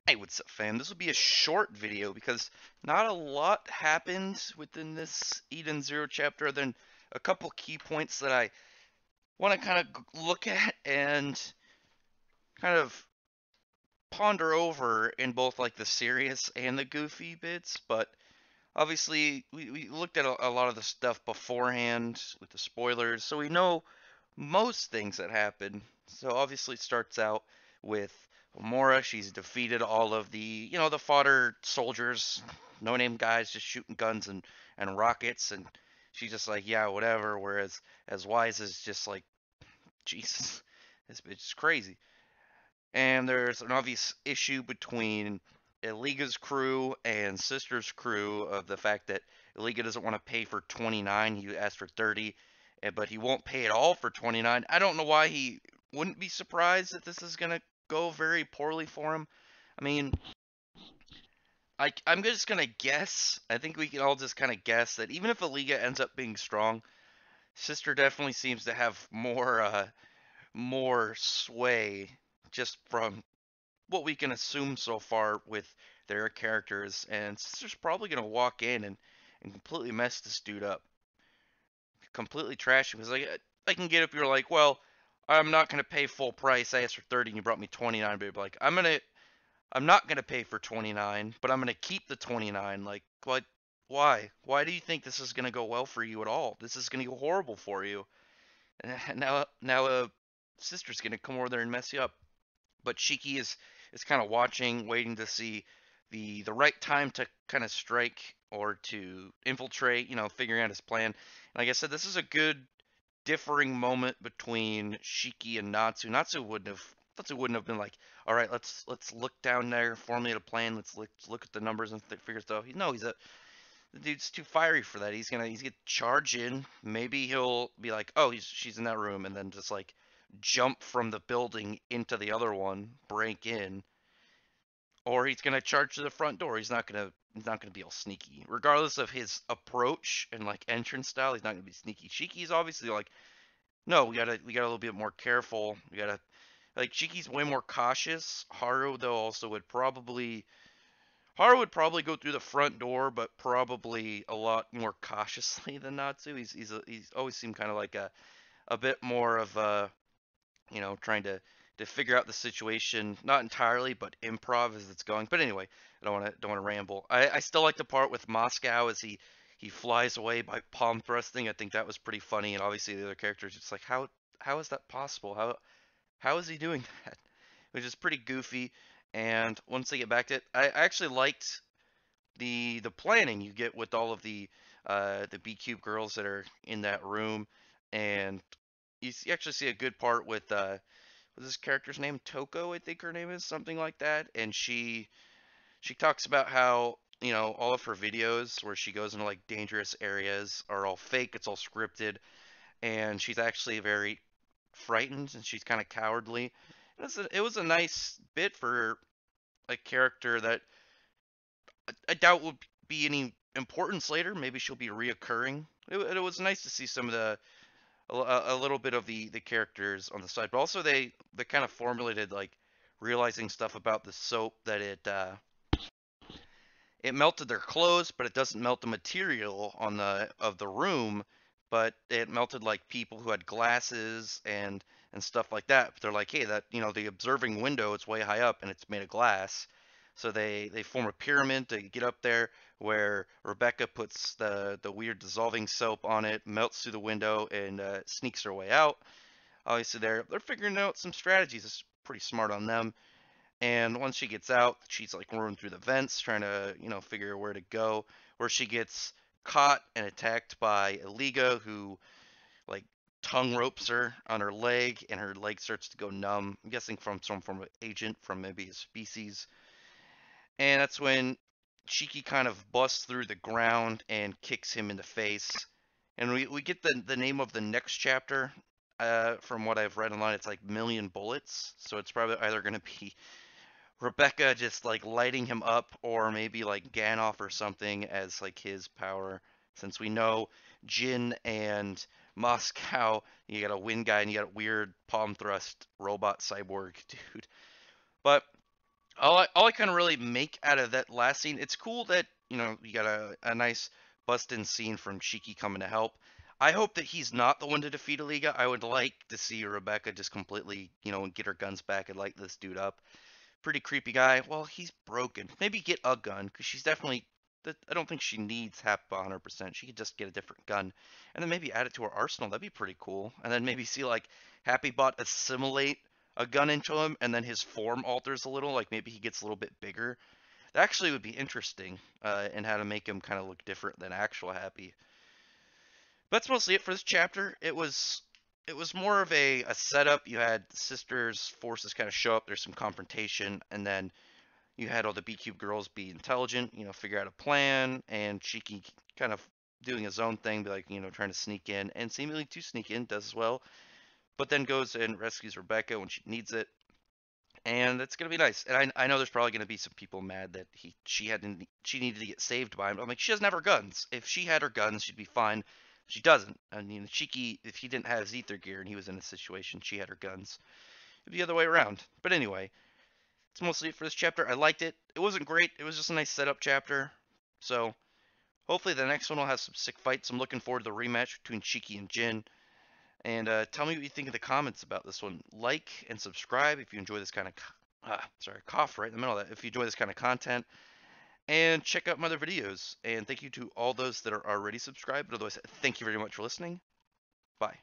Hey, what's up, fam? This will be a short video because not a lot happened within this Eden Zero chapter other than a couple key points that I want to kind of look at and kind of ponder over in both like the serious and the goofy bits. But obviously, we looked at a lot of the stuff beforehand with the spoilers, so we know most things that happen. So obviously, it starts out with Mora. She's defeated all of the fodder soldiers, no-name guys just shooting guns and rockets, and she's just like, yeah, whatever. Whereas as Wise is just like, Jesus, this bitch is crazy. And there's an obvious issue between Iliga's crew and Sister's crew of the fact that Iliga doesn't want to pay for 29. He asked for 30, but he won't pay it all for 29. I don't know why he wouldn't be surprised that this is going to go very poorly for him. I mean, I'm just going to guess. I think we can all just kind of guess that even if Iliga ends up being strong, Sister definitely seems to have more sway just from what we can assume so far with their characters, and Sister's probably gonna walk in and completely mess this dude up, completely trash him. Because like I can get if you're like, well, I'm not gonna pay full price. I asked for 30 and you brought me 29, but like I'm not gonna pay for 29, but I'm gonna keep the 29. Like what? Why? Why do you think this is gonna go well for you at all? This is gonna go horrible for you. And now Sister's gonna come over there and mess you up. But Shiki is kind of watching, waiting to see the right time to kind of strike or to infiltrate, figuring out his plan. And like I said, this is a good differing moment between Shiki and Natsu wouldn't have been like, all right, let's look down there, formulate a plan, let's look at the numbers and figure stuff. No, the dude's too fiery for that. He's gonna charge in. Maybe he'll be like, oh, she's in that room, and then just like jump from the building into the other one, break in, or he's gonna charge to the front door. He's not gonna be all sneaky. Regardless of his approach and like entrance style, he's not gonna be sneaky. Shiki's obviously like, no, we gotta a little bit more careful. We gotta like Shiki's way more cautious. Haru would probably go through the front door, but probably a lot more cautiously than Natsu. He's always seemed kind of like a bit more of trying to figure out the situation, not entirely, but improv as it's going. But anyway, I don't want to ramble. I still like the part with Moscow as he flies away by palm thrusting. I think that was pretty funny, and obviously the other characters just like how is that possible? How is he doing that? Which is pretty goofy. And once they get back to it, I actually liked the planning you get with all of the B Cube girls that are in that room, and you actually see a good part with what's this character's name? Toko, I think her name is something like that, and she talks about how all of her videos where she goes into like dangerous areas are all fake, it's all scripted, and she's actually very frightened and she's kind of cowardly. It was a nice bit for a character that I doubt will be any importance later. Maybe she'll be reoccurring. It was nice to see some of a little bit of the characters on the side, but also they kind of formulated like realizing stuff about the soap that it melted their clothes, but it doesn't melt the material on the room, but it melted like people who had glasses and stuff like that. But they're like, hey, that the observing window, it's way high up and it's made of glass. So they form a pyramid to get up there where Rebecca puts the weird dissolving soap on it, melts through the window, and sneaks her way out. Obviously, they're figuring out some strategies. It's pretty smart on them. And once she gets out, she's like roaring through the vents, trying to, figure where to go. Where she gets caught and attacked by Iliga, who like tongue ropes her on her leg, and her leg starts to go numb. I'm guessing from some form of agent from maybe a species. And that's when Shiki kind of busts through the ground and kicks him in the face. And we get the name of the next chapter. From what I've read online, it's like Million Bullets. So it's probably either going to be Rebecca just like lighting him up, or maybe like Ganoff or something as like his power. Since we know Jin and Moscow, you got a wind guy and you got a weird palm thrust robot cyborg dude. But All I kind of really make out of that last scene, it's cool that, you got a nice bust-in scene from Shiki coming to help. I hope that he's not the one to defeat Iliga. I would like to see Rebecca just completely, get her guns back and light this dude up. Pretty creepy guy. Well, he's broken. Maybe get a gun, because she's definitely. I don't think she needs Hap 100%. She could just get a different gun, and then maybe add it to her arsenal. That'd be pretty cool. And then maybe see like Happy Bot assimilate a gun into him, and then his form alters a little. Like maybe he gets a little bit bigger. That actually would be interesting, in how to make him kind of look different than actual Happy. But that's mostly it for this chapter. It was more of a setup. You had sisters forces kind of show up. There's some confrontation, and then you had all the B Cube girls be intelligent, figure out a plan, and Shiki kind of doing his own thing, be like, trying to sneak in, and seemingly to sneak in, does as well, but then goes and rescues Rebecca when she needs it, and it's gonna be nice. And I know there's probably gonna be some people mad that she needed to get saved by him. But I'm like, she doesn't have her guns. If she had her guns, she'd be fine. She doesn't. I mean, Shiki, if he didn't have his ether gear and he was in a situation, she had her guns. It'd be the other way around. But anyway, it's mostly it for this chapter. I liked it. It wasn't great. It was just a nice setup chapter. So hopefully the next one will have some sick fights. I'm looking forward to the rematch between Shiki and Jin. And tell me what you think in the comments about this one. Like and subscribe if you enjoy this kind of cough right in the middle of that. If you enjoy this kind of content, and check out my other videos. And thank you to all those that are already subscribed. But otherwise, thank you very much for listening. Bye.